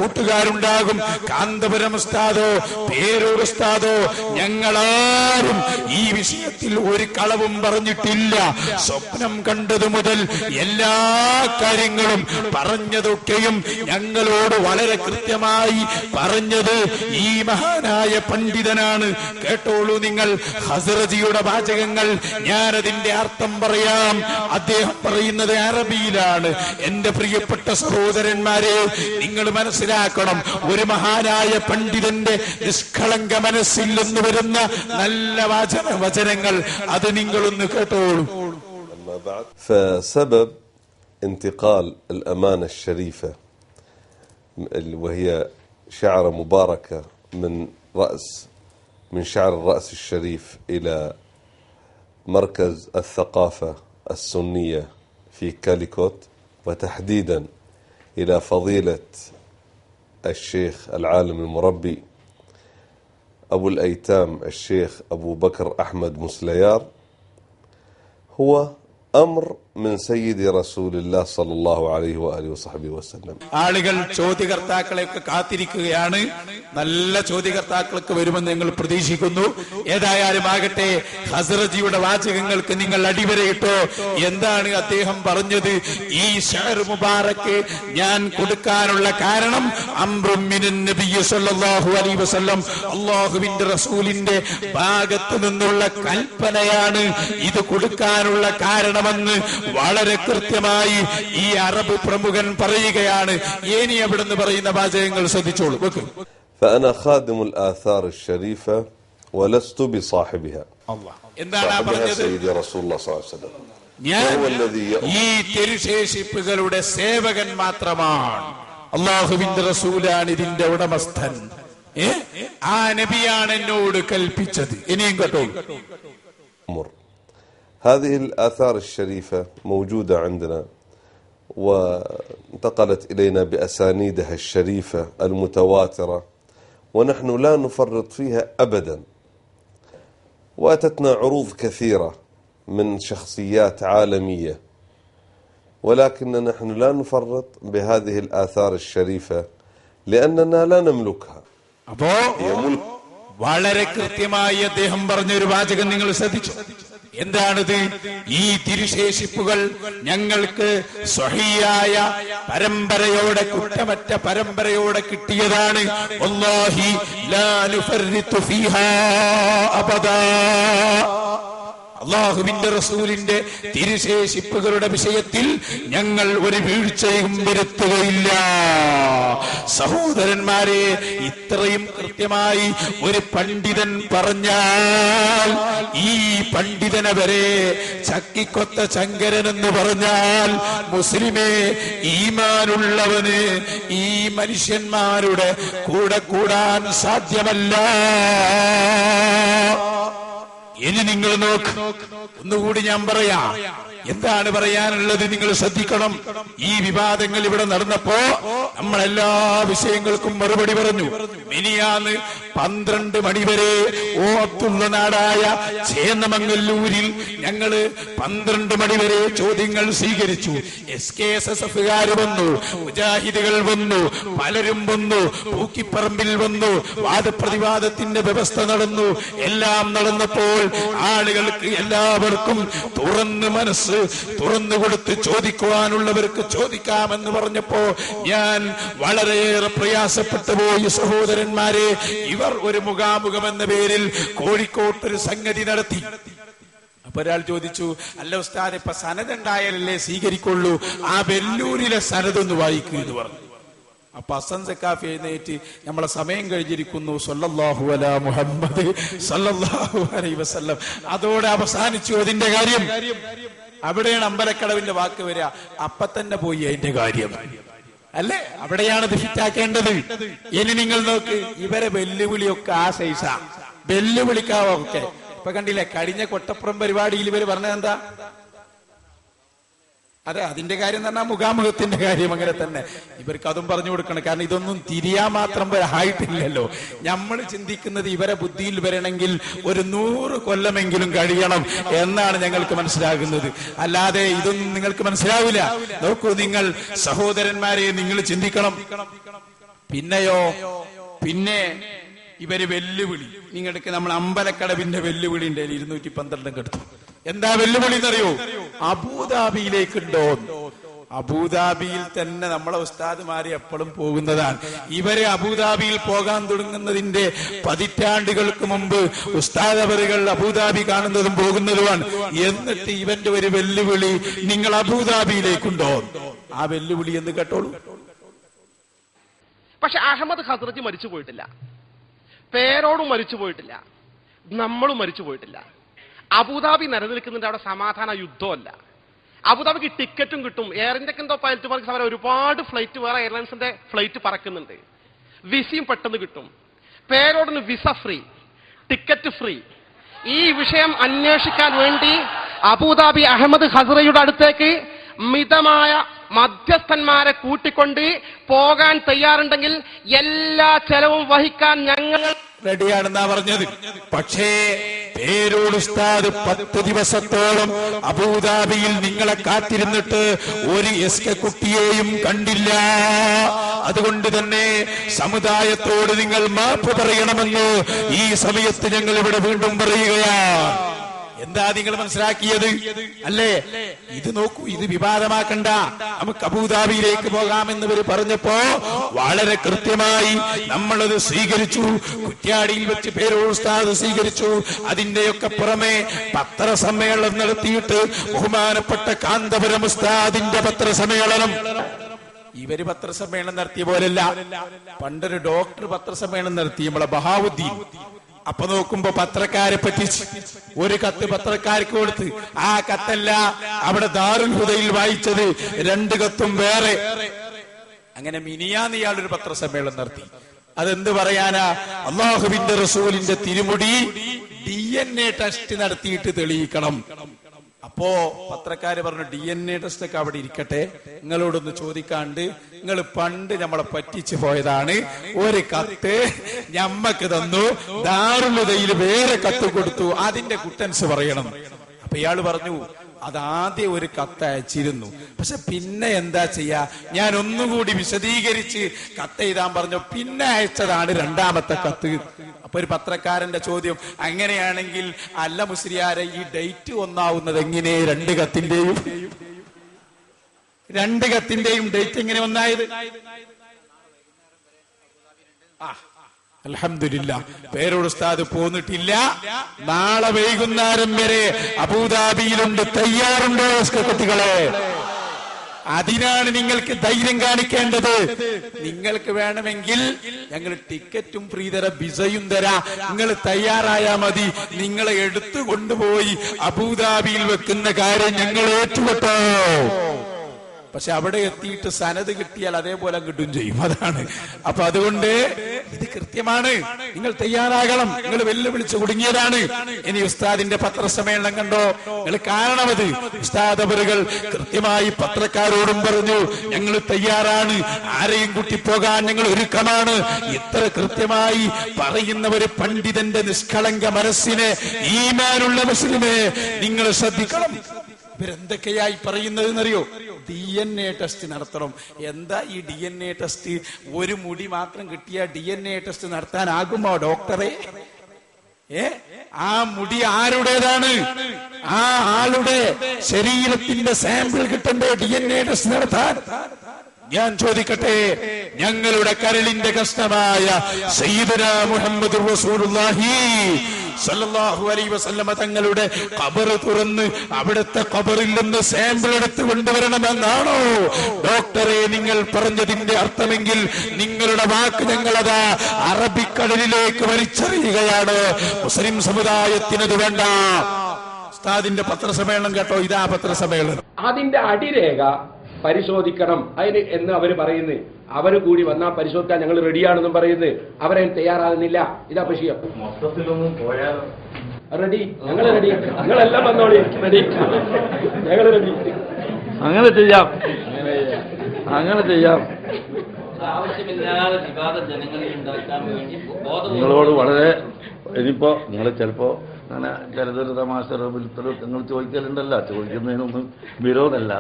കൂട്ടുകാരുണ്ടാകും. കാന്തപുരം ഉസ്താദോ പേരൂർ ഉസ്താദോ ഞങ്ങളാരും ഈ വിഷയത്തിൽ ഒരു കളവും പറഞ്ഞിട്ടില്ല. സ്വപ്നം കണ്ടതു മുതൽ എല്ലാ കാര്യങ്ങളും പറഞ്ഞതൊക്കെയും ഞങ്ങളോട് വളരെ കൃത്യമായി പറഞ്ഞത് ഈ മഹാനായ പണ്ഡിതനാണ്. കേട്ടോളൂ നിങ്ങൾ ഹസ്റജിയുടെ വാചകങ്ങൾ. ഞാനതിന്റെ അർത്ഥം പറയാം. അദ്ദേഹം പറയുന്നത് അറബിയിലാണ്. എന്റെ പ്രിയപ്പെട്ട സഹോദരന്മാരെ, നിങ്ങൾ മനസ്സിലാക്കണം, ഒരു മഹാനായ പണ്ഡിതന്റെ നിഷ്കളങ്ക മനസ്സിൽ നിന്ന് വരുന്ന നല്ല വചനങ്ങൾ അത് നിങ്ങളൊന്ന് കേട്ടോളൂ. فسبب انتقال الأمانة الشريفة وهي شعرة مباركة من شعر الرأس الشريف إلى مركز الثقافة السنية في كاليكوت، وتحديدا إلى فضيلة الشيخ العالم المربي أبو الأيتام الشيخ أبو بكر أحمد مسليار، هو أمر من سيد رسول الله صلى الله عليه وآله وصحبه وسلم. ആളുകൾ ചോദ്യകർത്താക്കളെയൊക്കെ കാത്തിരിക്കുകയാണ്. നല്ല ചോദ്യകർത്താക്കളൊക്കെ വരുമെന്ന് ഞങ്ങൾ പ്രതീക്ഷിക്കുന്നു. ഏതായാലും ആകട്ടെ, ഹസ്റജിയുടെ വാചകങ്ങൾക്ക് നിങ്ങൾ അടിവരയിട്ടോ. എന്താണ് അദ്ദേഹം പറഞ്ഞത്? ഈ ഷഅർ മുബാറക്ക് ഞാൻ കൊടുക്കാനുള്ള കാരണം അംറും മിനൻ നബി സല്ലല്ലാഹു അലൈഹി വസല്ലം, അല്ലാഹുവിന്റെ റസൂലിന്റെ ഭാഗത്ത് നിന്നുള്ള കൽപ്പനയാണ് ഇത് കൊടുക്കാനുള്ള കാരണമെന്ന് വളരെ കൃത്യമായി ഈ അറബ് പ്രമുഖൻ പറയുകയാണ്. ഇനി അവിടുന്ന് പറയുന്ന വാചകങ്ങൾ ശ്രദ്ധിച്ചോളൂ. فأنا خادم الآثار الشريفة ولست بصاحبها. എന്താണ് പറഞ്ഞത്? سيدي رسول الله صلى الله عليه وسلم. ഞാൻ ഈ തിരുശേഷിപ്പുകളുടെ സേവകൻ മാത്രമാണ്. അല്ലാഹുവിന്റെ റസൂലാണ് ഇതിന്റെ ഉടമസ്ഥൻ. ആ നബിയാണ് എന്നോട് കൽപ്പിച്ചത്. ഇനിയും കേട്ടോ. هذه الآثار الشريفة موجودة عندنا وانتقلت إلينا بأسانيدها الشريفة المتواترة، ونحن لا نفرط فيها أبدا. وأتتنا عروض كثيرة من شخصيات عالمية، ولكن نحن لا نفرط بهذه الآثار الشريفة لأننا لا نملكها. വളരെ കൃത്യമായി അദ്ദേഹം പറഞ്ഞൊരു വാചകം നിങ്ങൾ ശ്രദ്ധിച്ചു. എന്താണിത്? ഈ തിരുശേഷിപ്പുകൾ ഞങ്ങൾക്ക് സ്വഹീയായ പരമ്പരയോടെ, കുറ്റമറ്റ പരമ്പരയോടെ കിട്ടിയതാണ്. വല്ലാഹി ലാ നുഫർരിതു ഫീഹാ അബദാ. അല്ലാഹുവിന്റെ റസൂലിന്റെ തിരുശേഷിപ്പുകളുടെ വിഷയത്തിൽ ഞങ്ങൾ ഒരു വീഴ്ചയും വരുത്തുകയില്ല. സഹോദരന്മാരെ, ഇത്രയും കൃത്യമായി ഒരു പണ്ഡിതൻ പറഞ്ഞാൽ, ഈ പണ്ഡിതനെ വരെ ചക്കിക്കൊത്ത ചങ്കരൻ എന്ന് പറഞ്ഞാൽ, മുസ്ലിമേ, ഈമാനുള്ളവന് ഈ മനുഷ്യന്മാരുടെ കൂടെ കൂടാൻ സാധ്യമല്ല. ഇനി നിങ്ങൾ നോക്ക്, ഒന്നുകൂടി ഞാൻ പറയാം. എന്താണ് പറയാനുള്ളത്? നിങ്ങൾ ശ്രദ്ധിക്കണം. ഈ വിവാദങ്ങൾ ഇവിടെ നടന്നപ്പോ നമ്മൾ എല്ലാ വിഷയങ്ങൾക്കും മറുപടി പറഞ്ഞു. മിനിയാന്ന് 12 മണിവരെ ഓത്തുള്ള നാടായ ചേന്നമംഗല്ലൂരിൽ ഞങ്ങള് 12 മണിവരെ ചോദ്യങ്ങൾ സ്വീകരിച്ചു. SKSSFകാര് വന്നു, മുജാഹിദുകൾ വന്നു, പലരും വന്നു, പൂക്കിപ്പറമ്പിൽ വന്നു, വാദപ്രതിവാദത്തിന്റെ വ്യവസ്ഥ നടന്നു. എല്ലാം നടന്നപ്പോൾ ആളുകൾക്ക് എല്ലാവർക്കും തുറന്ന് മനസ്സ് തുറന്നു കൊടുത്ത് ചോദിക്കുവാനുള്ളവർക്ക് ചോദിക്കാമെന്ന് പറഞ്ഞപ്പോ ഞാൻ വളരെയേറെ പ്രയാസപ്പെട്ടു പോയി. സഹോദരന്മാരെ, ഇവർ ഒരു മുഖാമുഖം എന്ന പേരിൽ കോഴിക്കോട്ടൊരു സംഗതി നടത്തി. അപ്പൊ ഒരാൾ ചോദിച്ചു, അല്ല ഉസ്താദ്, ഇപ്പൊ സനദ് ഉണ്ടായാലല്ലേ സ്വീകരിക്കുള്ളൂ, ആ വെല്ലൂരിലെ സനദൊന്ന് വായിക്കൂ എന്ന് പറഞ്ഞു. അപ്പൊ ഹസൻ സക്കാഫി എഴുന്നേറ്റ്, നമ്മളെ സമയം കഴിഞ്ഞിരിക്കുന്നു, സല്ലല്ലാഹു അലാ മുഹമ്മദ് സല്ലല്ലാഹു അലൈഹി വസല്ലം, അതോടെ അവസാനിച്ചു അതിന്റെ കാര്യം. അവിടെയാണ് അമ്പലക്കടവിന്റെ വാക്ക് വരിക, അപ്പൊ തന്നെ പോയി അതിന്റെ കാര്യം അല്ലേ? അവിടെയാണ് ഇത് ഫിറ്റാക്കേണ്ടത്. ഇനി നിങ്ങൾ നോക്ക്, ഇവരെ വെല്ലുവിളിയൊക്കെ ആ സൈസാ, വെല്ലുവിളിക്കാവൊക്കെ. ഇപ്പൊ കണ്ടില്ലേ, കഴിഞ്ഞ കൊട്ടപ്പുറം പരിപാടിയിൽ ഇവര് പറഞ്ഞത് എന്താ? അതെ, അതിന്റെ കാര്യം തന്നെ മുഖാമുഖത്തിന്റെ കാര്യം അങ്ങനെ തന്നെ. ഇവർക്ക് അതും പറഞ്ഞു കൊടുക്കണം. കാരണം ഇതൊന്നും തിരിയാൻ മാത്രം ആയിട്ടില്ലല്ലോ. നമ്മൾ ചിന്തിക്കുന്നത് ഇവരെ ബുദ്ധിയിൽ വരണമെങ്കിൽ ഒരു 100 കൊല്ലമെങ്കിലും കഴിയണം എന്നാണ് ഞങ്ങൾക്ക് മനസ്സിലാകുന്നത്. അല്ലാതെ ഇതൊന്നും നിങ്ങൾക്ക് മനസ്സിലാവില്ല. നോക്കൂ നിങ്ങൾ സഹോദരന്മാരെ, നിങ്ങൾ ചിന്തിക്കണം. പിന്നെയോ പിന്നെ ഇവര് വെല്ലുവിളി, നിങ്ങൾക്ക് നമ്മൾ അമ്പലക്കടവിന്റെ വെല്ലുവിളി ഉണ്ട് 212 എടുത്തു. എന്താ വെല്ലുവിളി എന്നറിയോ? അബൂദാബിയിലേക്കുണ്ടോ? അബൂദാബിയിൽ തന്നെ നമ്മളെ ഉസ്താദുമാര് എപ്പോഴും പോകുന്നതാണ്. ഇവരെ അബൂദാബിയിൽ പോകാൻ തുടങ്ങുന്നതിന്റെ പതിറ്റാണ്ടുകൾക്ക് മുമ്പ് ഉസ്താദ് അവറുകൾ അബൂദാബി കാണുന്നതും പോകുന്നതുമാണ്. എന്നിട്ട് ഇവന്റെ ഒരു വെല്ലുവിളി, നിങ്ങൾ അബൂദാബിയിലേക്കുണ്ടോ? ആ വെല്ലുവിളി എന്ന് കേട്ടോളൂ. പക്ഷെ അഹമ്മദ് ഖസ്റജി മരിച്ചു പോയിട്ടില്ല, പേരോടും മരിച്ചു പോയിട്ടില്ല, നമ്മളും മരിച്ചു പോയിട്ടില്ല. അബുദാബി നിലനിൽക്കുന്നുണ്ട്. അവിടെ സമാധാന യുദ്ധമല്ല. അബുദാബിക്ക് ടിക്കറ്റും കിട്ടും. എയർ ഇന്ത്യക്ക് എന്തോ പൈലറ്റുമാർക്ക് സമരം ഒരുപാട് ഫ്ലൈറ്റ്, വേറെ എയർലൈൻസിന്റെ ഫ്ലൈറ്റ് പറക്കുന്നുണ്ട്. വിസയും പെട്ടെന്ന് കിട്ടും. പേരോടിന് വിസ ഫ്രീ, ടിക്കറ്റ് ഫ്രീ. ഈ വിഷയം അന്വേഷിക്കാൻ വേണ്ടി അബുദാബി അഹമ്മദ് ഖസ്റജിയുടെ അടുത്തേക്ക് മിതമായ മധ്യസ്ഥന്മാരെ കൂട്ടിക്കൊണ്ട് പോകാൻ തയ്യാറുണ്ടെങ്കിൽ എല്ലാ ചെലവും വഹിക്കാൻ ഞങ്ങൾ റെഡിയാണെന്നാ പറഞ്ഞത്. പക്ഷേ പേരോട് ഉസ്താദ് 10 ദിവസത്തോളം അബൂദാബിയിൽ നിങ്ങളെ കാത്തിരുന്നിട്ട് ഒരു എസ്കെ കുട്ടിയെയും കണ്ടില്ല. അതുകൊണ്ട് തന്നെ സമുദായത്തോട് നിങ്ങൾ മാപ്പ് പറയണമെന്ന് ഈ സമയത്ത് ഞങ്ങൾ ഇവിടെ വീണ്ടും പറയുകയാണ്. എന്താ നിങ്ങൾ മനസ്സിലാക്കിയത്? അല്ലേ? ഇത് നോക്കൂ, ഇത് വിവാദമാക്കണ്ട, നമുക്ക് അബൂദാബിയിലേക്ക് പോകാമെന്ന് ഇവർ പറഞ്ഞപ്പോ വളരെ കൃത്യമായി നമ്മളത് സ്വീകരിച്ചു. കുറ്റ്യാടിയിൽ വെച്ച് പേരോട് ഉസ്താദ് സ്വീകരിച്ചു. അതിന്റെയൊക്കെ പുറമെ പത്രസമ്മേളനം നടത്തിയിട്ട് ബഹുമാനപ്പെട്ട കാന്തപുരം ഉസ്താദിന്റെ പത്രസമ്മേളനം. ഇവര് പത്രസമ്മേളനം നടത്തിയ പോലല്ല, പണ്ടൊരു ഡോക്ടർ പത്രസമ്മേളനം നടത്തി, നമ്മളെ ബഹാവുദ്ദീൻ. അപ്പൊ നോക്കുമ്പോ പത്രക്കാരെ പറ്റിച്ച് ഒരു കത്ത് പത്രക്കാർക്ക് കൊടുത്ത്, ആ കത്തല്ല അവിടെ ദാറുൽ ഹുദയിൽ വായിച്ചത്, 2 കത്തും വേറെ. അങ്ങനെ മിനിയാന്ന് ഇയാളൊരു പത്രസമ്മേളനം നടത്തി. അതെന്ത് പറയാനാ? അള്ളാഹുവിന്റെ റസൂലിന്റെ തിരുമുടി DNA ടെസ്റ്റ് നടത്തിയിട്ട് തെളിയിക്കണം. അപ്പോ പത്രക്കാര് പറഞ്ഞു, DNA ടെസ്റ്റ് ഒക്കെ അവിടെ ഇരിക്കട്ടെ, നിങ്ങളോടൊന്ന് ചോദിക്കാണ്ട്, നിങ്ങൾ പണ്ട് നമ്മളെ പറ്റിച്ചു പോയതാണ്, ഒരു കത്ത് ഞമ്മക്ക് തന്നു, ദാറുൽ ഹുദയിൽ വേറെ കത്ത് കൊടുത്തു, അതിന്റെ കുട്ടൻസ് പറയണം. അപ്പൊ ഇയാള് പറഞ്ഞു, അതാദ്യം ഒരു കത്ത് അയച്ചിരുന്നു, പക്ഷെ പിന്നെ എന്താ ചെയ്യാ, ഞാൻ ഒന്നുകൂടി വിശദീകരിച്ച് കത്ത് എഴുതാൻ പറഞ്ഞു, പിന്നെ അയച്ചതാണ് 2ാമത്തെ കത്ത്. അപ്പൊ ഒരു പത്രക്കാരന്റെ ചോദ്യം, അങ്ങനെയാണെങ്കിൽ അല്ല മുസ്ലിയാരെ, ഈ ഡേറ്റ് ഒന്നാവുന്നത് എങ്ങനെ? 2 കത്തിന്റെയും ഡേറ്റ് എങ്ങനെ ഒന്നായത്? അൽഹംദുലില്ലാ, പേരോട് ഉസ്താദ് പോന്നിട്ടില്ല. നാളെ വൈകുന്നേരം വരെ അബൂദാബിയിലുണ്ട്. തയ്യാറുണ്ടോ കുട്ടികളെ? അതിനാണ് നിങ്ങൾക്ക് ധൈര്യം കാണിക്കേണ്ടത്. നിങ്ങൾക്ക് വേണമെങ്കിൽ ഞങ്ങൾ ടിക്കറ്റും ഫ്രീ തരാം, വിസയും തരാം. നിങ്ങൾ തയ്യാറായാ മതി. നിങ്ങളെ എടുത്തു കൊണ്ടുപോയി അബൂദാബിയിൽ വെക്കുന്ന കാര്യം ഞങ്ങൾ ഏറ്റുപെട്ടോ. പക്ഷെ അവിടെ എത്തിയിട്ട് സനത് കിട്ടിയാൽ അതേപോലെ കിട്ടും ചെയ്യും. അതാണ്. അപ്പൊ അതുകൊണ്ട് ഇത് കൃത്യമാണ്, നിങ്ങൾ തയ്യാറാകണം. നിങ്ങൾ വെല്ലുവിളിച്ച് കുടുങ്ങിയതാണ്. ഇനി ഉസ്താദിന്റെ പത്രസമ്മേളനം കണ്ടോ, നിങ്ങൾ കാണണമത്. ഉസ്താദ് അവറുകൾ കൃത്യമായി പത്രക്കാരോടും പറഞ്ഞു, ഞങ്ങൾ തയ്യാറാണ്, ആരെയും കൂട്ടിപ്പോകാൻ ഞങ്ങൾ ഒരുക്കമാണ്. ഇത്ര കൃത്യമായി പറയുന്ന ഒരു പണ്ഡിതന്റെ നിഷ്കളങ്ക മനസ്സിനെ, ഈമാനുള്ള മുസ്ലിമെ നിങ്ങൾ ശ്രദ്ധിക്കണം. ഇവരെന്തൊക്കെയായി പറയുന്നത് എന്നറിയോ? DNA ടെസ്റ്റ് നടത്തണം. എന്താ ഈ DNA ടെസ്റ്റ്? ഒരു മുടി മാത്രം കിട്ടിയ DNA ടെസ്റ്റ് നടത്താനാകുമോ ഡോക്ടറെ? ആ മുടി ആരുടേതാണ്? ആ ആളുടെ ശരീരത്തിന്റെ സാമ്പിൾ കിട്ടണ്ടേ DNA ടെസ്റ്റ് നടത്താൻ? ഞാൻ ചോദിക്കട്ടെ, ഞങ്ങളുടെ കരളിന്റെ കഷ്ണമായ സയ്യിദുനാ മുഹമ്മദ് റസൂലുള്ളാഹി സല്ലല്ലാഹു അലൈഹി വസല്ലമ തങ്ങളുടെ ഖബർ തുറന്ന് അവിടുത്തെ ഖബറിൽ നിന്ന് സാമ്പിൾ എടുത്ത് കൊണ്ടുവരണമെന്നാണോ ഡോക്ടറെ നിങ്ങൾ പറഞ്ഞതിന്റെ അർത്ഥമെങ്കിൽ നിങ്ങളുടെ വാക്ക് ഞങ്ങളതാ അറബിക്കടലിലേക്ക് വലിച്ചെറിയുകയാണ്. മുസ്ലിം സമുദായത്തിനത് വേണ്ട. ഉസ്താദിന്റെ പത്രസമ്മേളനം കേട്ടോ, ഇതാ പത്രസമ്മേളനം. അതിന്റെ അടിരേഖ പരിശോധിക്കണം അതിന് എന്ന് അവർ പറയുന്നത്. അവര് കൂടി വന്നാൽ പരിശോധിക്കാൻ ഞങ്ങൾ റെഡിയാണെന്നും പറയുന്നത്. അവരതിന് തയ്യാറാകുന്നില്ല. ഇതാ വിഷയം. മൊത്തത്തിലൊന്നും പോയാലോ? റെഡി, ഞങ്ങൾ റെഡി, നിങ്ങളെല്ലാം വന്നോളി. റെഡി, ഞങ്ങൾ റെഡി. അങ്ങനെ ചെയ്യാം, അങ്ങനെ ചെയ്യാം. ആവശ്യമില്ലാതെ വിവാദം ജനങ്ങളിൽ ഉണ്ടാക്കാൻ വേണ്ടി നിങ്ങളോട് വളരെ ഇനിയിപ്പോ നിങ്ങൾ ചിലപ്പോ അങ്ങനെ ചിലതൊരു തമാശ നിങ്ങൾ ചോദിക്കലുണ്ടല്ല, ചോദിക്കുന്നതിനൊന്നും വിരോധമല്ല.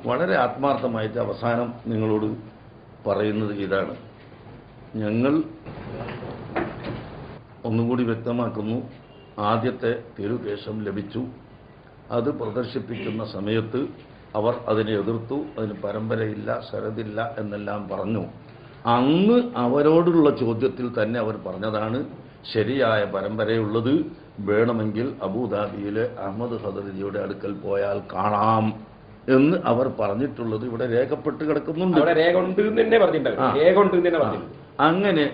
വളരെ ആത്മാർത്ഥമായിട്ട് അവസാനം നിങ്ങളോട് പറയുന്നത് ഇതാണ്, ഞങ്ങൾ ഒന്നുകൂടി വ്യക്തമാക്കുന്നു, ആദ്യത്തെ തിരുകേശം ലഭിച്ചു. അത് പ്രദർശിപ്പിക്കുന്ന സമയത്ത് അവർ അതിനെ എതിർത്തു. അതിന് പരമ്പരയില്ല, ശരതില്ല എന്നെല്ലാം പറഞ്ഞു. അന്ന് അവരോടുള്ള ചോദ്യത്തിൽ തന്നെ അവർ പറഞ്ഞതാണ് ശരിയായ പരമ്പരയുള്ളത്, വേണമെങ്കിൽ അബൂദാബിയിലെ അഹമ്മദ് ഖദർജിയുടെ അടുക്കൽ പോയാൽ കാണാം എന്ന് അവർ പറഞ്ഞിട്ടുള്ളത് ഇവിടെ രേഖപ്പെട്ട് കിടക്കുന്നുണ്ട്. അങ്ങനെ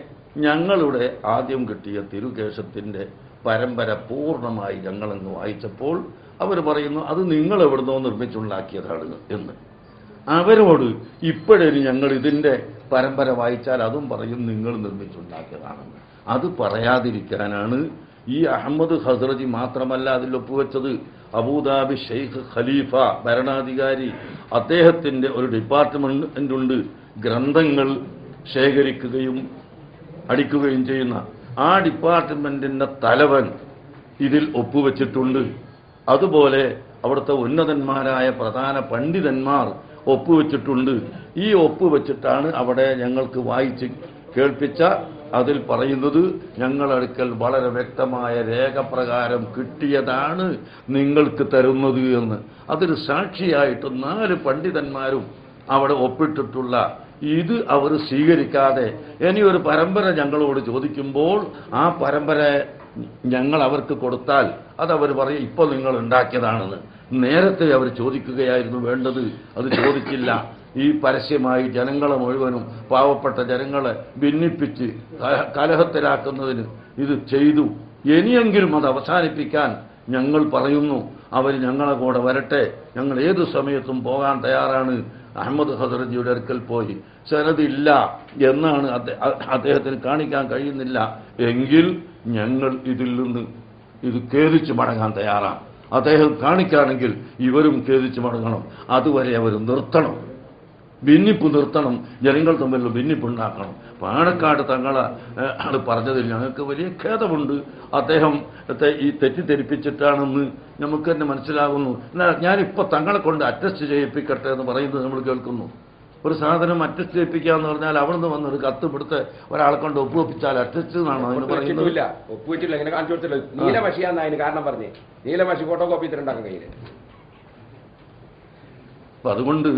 ഞങ്ങളുടെ ആദ്യം കിട്ടിയ തിരുകേശത്തിന്റെ പരമ്പര പൂർണ്ണമായി ഞങ്ങളങ്ങ് വായിച്ചപ്പോൾ അവർ പറയുന്നു അത് നിങ്ങൾ എവിടുന്നോ നിർമ്മിച്ചുണ്ടാക്കിയതാണ് എന്ന്. അവരോട് ഇപ്പോഴും ഞങ്ങൾ ഇതിന്റെ പരമ്പര വായിച്ചാൽ അതും പറയും നിങ്ങൾ നിർമ്മിച്ചുണ്ടാക്കിയതാണെന്ന്. അത് പറയാതിരിക്കാനാണ് ഈ അഹമ്മദ് ഖസ്റജി മാത്രമല്ല അതിൽ ഒപ്പുവെച്ചത്. അബൂദാബി ഷെയ്ഖ് ഖലീഫ ഭരണാധികാരി, അദ്ദേഹത്തിന്റെ ഒരു ഡിപ്പാർട്ട്മെന്റ് ഉണ്ട്, ഗ്രന്ഥങ്ങൾ ശേഖരിക്കുകയും അടിക്കുകയും ചെയ്യുന്ന ആ ഡിപ്പാർട്ട്മെന്റിന്റെ തലവൻ ഇതിൽ ഒപ്പുവെച്ചിട്ടുണ്ട്. അതുപോലെ അവിടുത്തെ ഉന്നതന്മാരായ പ്രധാന പണ്ഡിതന്മാർ ഒപ്പുവെച്ചിട്ടുണ്ട്. ഈ ഒപ്പുവെച്ചിട്ടാണ് അവിടെ ഞങ്ങൾക്ക് വായിച്ച് കേൾപ്പിച്ച അതിൽ പറയുന്നത് ഞങ്ങളടുക്കൽ വളരെ വ്യക്തമായ രേഖപ്രകാരം കിട്ടിയതാണ് നിങ്ങൾക്ക് തരുന്നത് എന്ന്. അതിൽ സാക്ഷിയായിട്ട് 4 പണ്ഡിതന്മാരും അവിടെ ഒപ്പിട്ടിട്ടുള്ള ഇത് അവർ സ്വീകരിക്കാതെ ഇനി ഒരു പരമ്പര ഞങ്ങളോട് ചോദിക്കുമ്പോൾ ആ പരമ്പര ഞങ്ങൾ അവർക്ക് കൊടുത്താൽ അതവർ പറയും ഇപ്പോൾ നിങ്ങൾ ഉണ്ടാക്കിയതാണെന്ന്. നേരത്തെ അവർ ചോദിക്കുകയായിരുന്നു വേണ്ടത്, അത് ചോദിച്ചില്ല. ഈ പരസ്യമായി ജനങ്ങളെ മുഴുവനും പാവപ്പെട്ട ജനങ്ങളെ ഭിന്നിപ്പിച്ച് കലഹത്തിലാക്കുന്നതിന് ഇത് ചെയ്തു. ഇനിയെങ്കിലും അത് അവസാനിപ്പിക്കാൻ ഞങ്ങൾ പറയുന്നു, അവർ ഞങ്ങളെ കൂടെ വരട്ടെ, ഞങ്ങൾ ഏതു സമയത്തും പോകാൻ തയ്യാറാണ്. അഹമ്മദ് ഖസ്റജിയുടെ അടുക്കൽ പോയി സനദില്ല എന്നാണ് അദ്ദേഹത്തിന് കാണിക്കാൻ കഴിയുന്നില്ല എങ്കിൽ ഞങ്ങൾ ഇതിൽ നിന്ന് ഇത് ഖേദിച്ച് മടങ്ങാൻ തയ്യാറാണ്. അദ്ദേഹം കാണിക്കുകയാണെങ്കിൽ ഇവരും ഖേദിച്ച് മടങ്ങണം. അതുവരെ അവർ നിർത്തണം, ഭിന്നിപ്പ് നിർത്തണം, ജനങ്ങൾ തമ്മിലുള്ള ഭിന്നിപ്പുണ്ടാക്കണം. പാണക്കാട് തങ്ങളെ പറഞ്ഞതിൽ ഞങ്ങൾക്ക് വലിയ ഖേദമുണ്ട്. അദ്ദേഹം ഈ തെറ്റിദ്ധരിപ്പിച്ചിട്ടാണെന്ന് നമുക്ക് തന്നെ മനസ്സിലാകുന്നു. എന്നാൽ ഞാനിപ്പോൾ തങ്ങളെ കൊണ്ട് അറ്റസ്റ്റ് ചെയ്യിപ്പിക്കട്ടെ എന്ന് പറയുന്നത് നമ്മൾ കേൾക്കുന്നു. ഒരു സാധനം അറ്റസ്റ്റ് ചെയ്യിപ്പിക്കുക എന്ന് പറഞ്ഞാൽ അവിടുന്ന് വന്നൊരു കത്ത് പിടുത്ത് ഒരാളെ കൊണ്ട് ഒപ്പുവെപ്പിച്ചാൽ അറ്റസ്റ്റ് എന്നാണോ അതിന് പറയുന്നത്? ഒപ്പുവെച്ചില്ല, ഇങ്ങനെ കാണിച്ചു കൊടുത്തില്ല. നീലമഷിയാന്ന് അതിന് കാരണം പറഞ്ഞേ, നീലമഷി ഫോട്ടോ കോപ്പി ഇത്തിട്ടുണ്ടാക്കും കയ്യിൽ. അപ്പൊ അതുകൊണ്ട്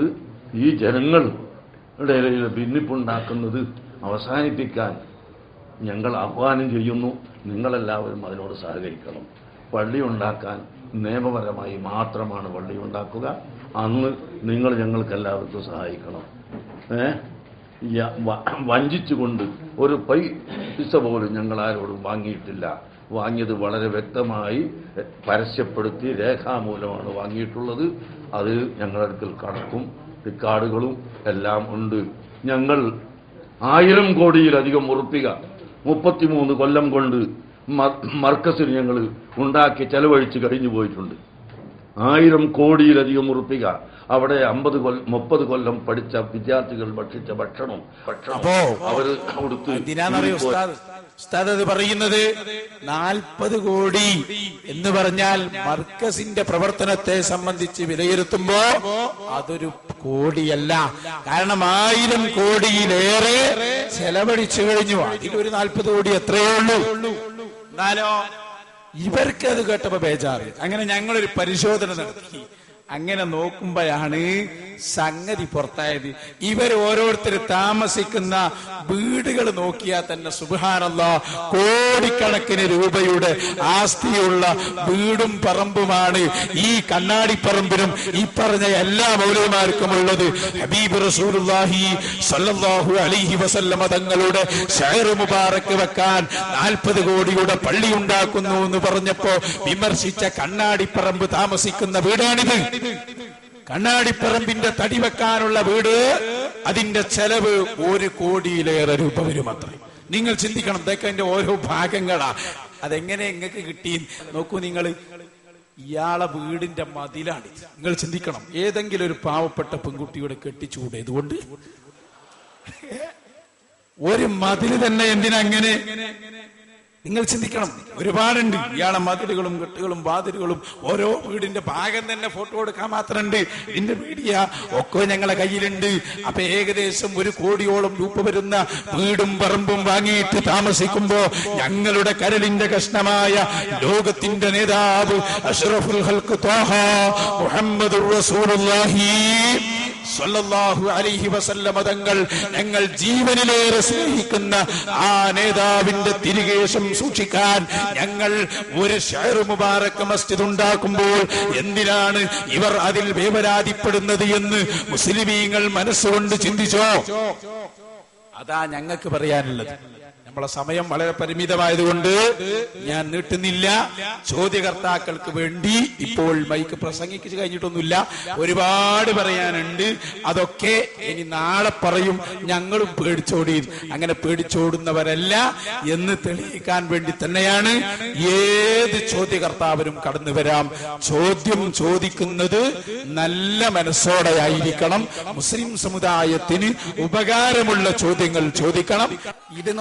ഈ ജനങ്ങളുടെ ഇടയിൽ ഭിന്നിപ്പുണ്ടാക്കുന്നത് അവസാനിപ്പിക്കാൻ ഞങ്ങൾ ആഹ്വാനം ചെയ്യുന്നു. നിങ്ങളെല്ലാവരും അതിനോട് സഹകരിക്കണം. പള്ളി ഉണ്ടാക്കാൻ നിയമപരമായി മാത്രമാണ് പള്ളി ഉണ്ടാക്കുക. അന്ന് നിങ്ങൾ ഞങ്ങൾക്കെല്ലാവർക്കും സഹായിക്കണം. വഞ്ചിച്ചുകൊണ്ട് ഒരു പൈസ പോലും ഞങ്ങൾ ആരോടും വാങ്ങിയിട്ടില്ല. വാങ്ങിയത് വളരെ വ്യക്തമായി പരസ്യപ്പെടുത്തി രേഖാമൂലമാണ് വാങ്ങിയിട്ടുള്ളത്. അത് ഞങ്ങളുടെ അടുക്കൽ കണക്കും റിക്കാർഡുകളും എല്ലാം ഉണ്ട്. ഞങ്ങൾ 1000 കോടിയിലധികം ഉറുപ്പിക 33 കൊല്ലം കൊണ്ട് മർക്കസിൽ ഞങ്ങൾ ഉണ്ടാക്കി ചെലവഴിച്ച് കഴിഞ്ഞു പോയിട്ടുണ്ട്. 1000 കോടിയിലധികം ഉറുപ്പിക അവിടെ 30 കൊല്ലം പഠിച്ച വിദ്യാർത്ഥികൾ ഭക്ഷിച്ച ഭക്ഷണം അവർ കൊടുത്ത്. ഉസ്താദ് അത് പറയുന്നത് 40 കോടി എന്ന് പറഞ്ഞാൽ മർക്കസിന്റെ പ്രവർത്തനത്തെ സംബന്ധിച്ച് വിലയിരുത്തുമ്പോ അതൊരു കോടിയല്ല. കാരണം 1000 കോടിയിലേറെ ചെലവഴിച്ചു കഴിഞ്ഞു. അതിലൊരു 40 കോടി എത്രയേ ഉള്ളൂ. എന്നാലോ ഇവർക്ക് അത് കേട്ടപ്പോ ബേജാറ്. അങ്ങനെ ഞങ്ങളൊരു പരിശോധന നടത്തി. അങ്ങനെ നോക്കുമ്പോഴാണ് സംഗതി പുറത്തായത്. ഇവർ ഓരോരുത്തർ താമസിക്കുന്ന വീടുകൾ നോക്കിയാൽ തന്നെ സുബ്ഹാനല്ലാഹ് കോടിക്കണക്കിന് രൂപയുടെ ആസ്തിയുള്ള വീടും പറമ്പുമാണ് ഈ കണ്ണാടിപ്പറമ്പിനും ഈ പറഞ്ഞ എല്ലാ മൗലവിമാർക്കും ഉള്ളത്. ഹബീബ് റസൂലുള്ളാഹി സ്വല്ലല്ലാഹു അലൈഹി വസല്ലമ തങ്ങളുടെ ഷഅർ മുബാറക് വെക്കാൻ 40 കോടിയുടെ പള്ളി ഉണ്ടാക്കുന്നു എന്ന് പറഞ്ഞപ്പോ വിമർശിച്ച കണ്ണാടിപ്പറമ്പ് താമസിക്കുന്ന വീടാണിത്. കണ്ണാടിപ്പറമ്പിന്റെ തടി വെക്കാനുള്ള വീട്, അതിന്റെ ചെലവ് 1 കോടിയിലേറെ രൂപ വരുമത്രേ. നിങ്ങൾ ചിന്തിക്കണം, ഇതൊക്കെ അതിന്റെ ഓരോ ഭാഗങ്ങളാ. അതെങ്ങനെ നിങ്ങൾക്ക് കിട്ടി നോക്കൂ. നിങ്ങൾ ഇയാളെ വീടിന്റെ മതിലാണ്. നിങ്ങൾ ചിന്തിക്കണം, ഏതെങ്കിലും ഒരു പാവപ്പെട്ട പെൺകുട്ടിയോട് കെട്ടിച്ചൂടെ? ഇതുകൊണ്ട് ഒരു മതില് തന്നെ എന്തിനങ്ങനെ? നിങ്ങൾ ചിന്തിക്കണം, ഒരുപാടുണ്ട്. ഇയാളെ മതിലുകളും കെട്ടുകളും വാതിലുകളും ഓരോ വീടിന്റെ ഭാഗം തന്നെ ഫോട്ടോ എടുക്കാൻ മാത്രമുണ്ട്. ഇതിന്റെ മീഡിയ ഒക്കെ ഞങ്ങളെ കയ്യിലുണ്ട്. അപ്പൊ ഏകദേശം 1 കോടിയോളം രൂപ വരുന്ന വീടും പറമ്പും വാങ്ങിയിട്ട് താമസിക്കുമ്പോ ഞങ്ങളുടെ കരളിന്റെ കഷ്ണമായ ലോകത്തിന്റെ നേതാവ് അഷ്റഫുൽ ഖൽഖ് ത്വാഹ മുഹമ്മദുർ റസൂലുള്ളാഹി സ്വല്ലല്ലാഹു അലൈഹി വസല്ലമ തങ്ങൾ ഞങ്ങൾ ജീവനിലേറെ സ്നേഹിക്കുന്ന ആ നേതാവിന്റെ തിരുകേശം സൂക്ഷിക്കാൻ ഞങ്ങൾ ഒരു ഷഹർ മുബാറക് മസ്ജിദ് ഉണ്ടാക്കുമ്പോൾ എന്തിനാണ് ഇവർ അതിൽ വേവലാതിപ്പെടുന്നത് എന്ന് മുസ്ലിമീങ്ങൾ മനസ്സുകൊണ്ട് ചിന്തിച്ചോ? അതാ ഞങ്ങൾക്ക് പറയാനുള്ളത്. നമ്മളെ സമയം വളരെ പരിമിതമായതുകൊണ്ട് ഞാൻ നീട്ടുന്നില്ല. ചോദ്യകർത്താക്കൾക്ക് വേണ്ടി ഇപ്പോൾ മൈക്ക് പ്രസംഗിച്ചു കഴിഞ്ഞിട്ടൊന്നുമില്ല, ഒരുപാട് പറയാനുണ്ട്. അതൊക്കെ ഇനി നാളെ പറയും. ഞങ്ങളും പേടിച്ചോടി, അങ്ങനെ പേടിച്ചോടുന്നവരല്ല എന്ന് തെളിയിക്കാൻ വേണ്ടി തന്നെയാണ് ഏത് ചോദ്യകർത്താവിനും കടന്നു വരാം. ചോദ്യം ചോദിക്കുന്നത് നല്ല മനസ്സോടെയായിരിക്കണം. മുസ്ലിം സമുദായത്തിന് ഉപകാരമുള്ള ചോദ്യങ്ങൾ ചോദിക്കണം. ഇത്